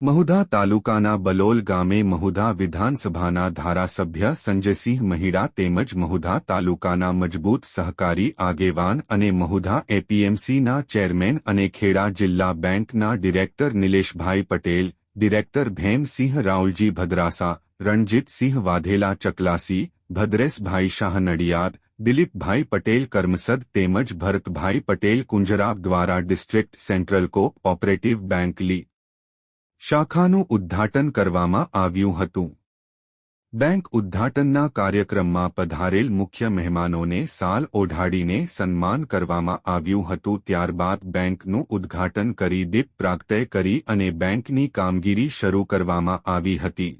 મહુધા તાલુકાના બલોલ ગામે મહુધા વિધાનસભાના ધારાસભ્ય સંજયસિંહ મહીડા તેમજ મહુધા તાલુકાના મજબૂત સહકારી આગેવાન અને મહુધા એપીએમસીના ચેરમેન અને ખેડા જિલ્લા બેંકના ડિરેક્ટર નિલેશભાઈ પટેલ, ડિરેક્ટર ભેમસિંહ રાઉલજી ભદ્રાસા, રણજીતસિંહ વાઘેલા ચકલાસી, ભદ્રેશભાઈ શાહ નડિયાદ, દિલીપભાઈ પટેલ કરમસદ તેમજ ભરતભાઈ પટેલ કુંજરા દ્વારા ડિસ્ટ્રિક્ટ સેન્ટ્રલ કોઓપરેટિવ બેંક લી શાખાનું ઉદ્ઘાટન કરવામાં આવ્યું હતું। બેંક ઉદ્ઘાટનના કાર્યક્રમમાં પધારેલ મુખ્ય મહેમાનોને સાલ ઓઢાડીને સન્માન કરવામાં આવ્યું હતું। ત્યારબાદ બેંકનું ઉદ્ઘાટન કરી દીપ પ્રાગટ્ય કરી અને બેંકની કામગીરી શરૂ કરવામાં આવી હતી।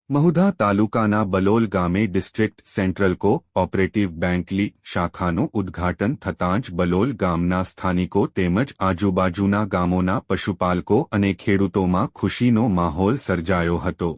મહુધા તાલુકાના બલોલ ગામે ડિસ્ટ્રિક્ટ સેન્ટ્રલ કોઓપરેટિવ બેંક લી શાખાનું ઉદ્ઘાટન થતાં જ બલોલ ગામના સ્થાનિકો તેમજ આજુબાજુના ગામોના પશુપાલકો અને ખેડૂતોમાં ખુશીનો માહોલ સર્જાયો હતો।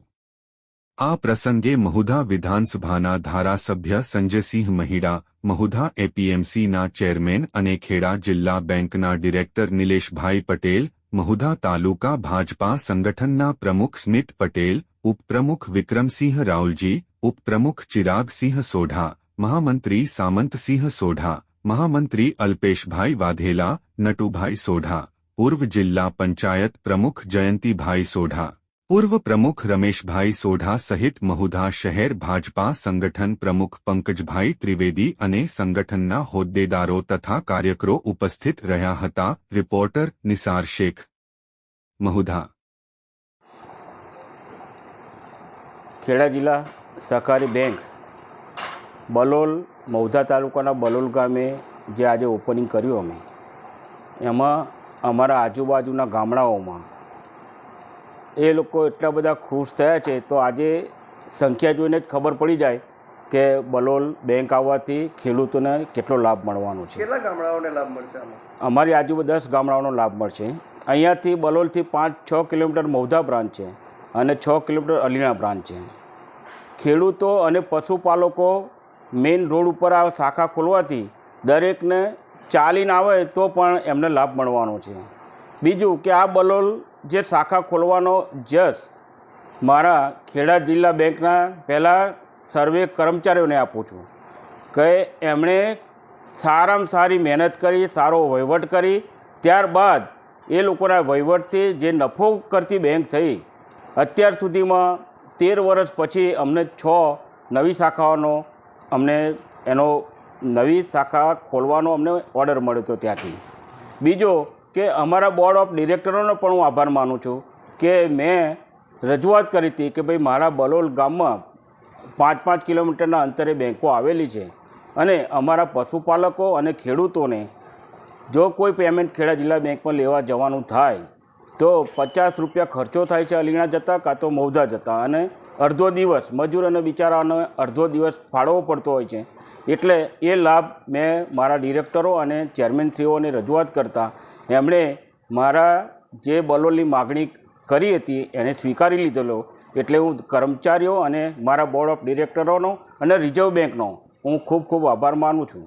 આ પ્રસંગે મહુધા વિધાનસભાના ધારાસભ્ય સંજયસિંહ મહીડા, મહુધા એપીએમસીના ચેરમેન અને ખેડા જિલ્લા બેંકના ડિરેક્ટર નિલેશભાઈ પટેલ, મહુધા તાલુકા ભાજપા સંગઠનના પ્રમુખ સ્મિત પટેલ, ઉપપ્રમુખ વિક્રમસિંહ રાઉલજી, ઉપપ્રમુખ ચિરાગસિંહ સોઢા, મહામંત્રી સામંતસિંહ સોઢા, મહામંત્રી અલ્પેશભાઈ વાઘેલા, નટુભાઈ સોઢા, પૂર્વ જિલ્લા પંચાયત પ્રમુખ જયંતિભાઈ સોઢા, પૂર્વ પ્રમુખ રમેશભાઈ સોઢા સહિત મહુધા શહેર ભાજપા સંગઠન પ્રમુખ પંકજભાઈ ત્રિવેદી અને સંગઠનના હોદ્દેદારો તથા કાર્યકરો ઉપસ્થિત રહ્યા હતા। રિપોર્ટર નિસાર શેખ, મહુધા। ખેડા જિલ્લા સહકારી બેંક બલોલ મહુધા તાલુકાના બલોલ ગામે જે આજે ઓપનિંગ કર્યું એમાં અમારા આજુબાજુના ગામડાઓમાં એ લોકો એટલા બધા ખુશ થયા છે, તો આજે સંખ્યા જોઈને જ ખબર પડી જાય કે બલોલ બેંક આવવાથી ખેડૂતોને કેટલો લાભ મળવાનો છે। કેટલા ગામડાઓને લાભ મળશે? અમારી આજુબાજુ 10 ગામડાઓનો લાભ મળશે। અહીંયાથી બલોલથી 5-6 કિલોમીટર મહુધા બ્રાન્ચ છે અને 6 કિલોમીટર અલીણા બ્રાન્ચ છે। ખેડૂતો અને પશુપાલકો મેઇન રોડ ઉપર આ શાખા ખોલવાથી દરેકને ચાલીને આવે તો પણ એમને લાભ મળવાનો છે। બીજું કે આ બલોલ જે શાખા ખોલવાનો જશ મારા ખેડા જિલ્લા બેંકના પહેલાં સર્વે કર્મચારીઓને આપું છું કે એમણે સારામાં સારી મહેનત કરી, સારો વહીવટ કરી, ત્યારબાદ એ લોકોના વહીવટથી જે નફો કરતી બેંક થઈ। અત્યાર સુધીમાં 13 વર્ષ પછી અમને 6 નવી શાખાઓનો નવી શાખા ખોલવાનો અમને ઓર્ડર મળ્યો હતો ત્યાંથી। બીજો કે અમારા બોર્ડ ઓફ ડિરેક્ટરોનો પણ હું આભાર માનું છું કે મેં રજૂઆત કરી હતી કે ભાઈ મારા બલોલ ગામમાં 5-5 કિલોમીટરના અંતરે બેંકો આવેલી છે અને અમારા પશુપાલકો અને ખેડૂતોને જો કોઈ પેમેન્ટ ખેડા જિલ્લા બેંકમાં લેવા જવાનું થાય તો 50 રૂપિયા ખર્ચો થાય છે અલીણા જતાં કાં તો મહુધા જતાં, અને અડધો દિવસ મજૂર અને બિચારાને અડધો દિવસ ફાળવવો પડતો હોય છે। એટલે એ લાભ મેં મારા ડિરેક્ટરો અને ચેરમેનશ્રીઓને રજૂઆત કરતાં એમણે મારા જે બલોલની માગણી કરી હતી એને સ્વીકારી લીધેલો। એટલે હું કર્મચારીઓ અને મારા બોર્ડ ઓફ ડિરેક્ટરોનો અને રિઝર્વ બેંકનો હું ખૂબ ખૂબ આભાર માનું છું।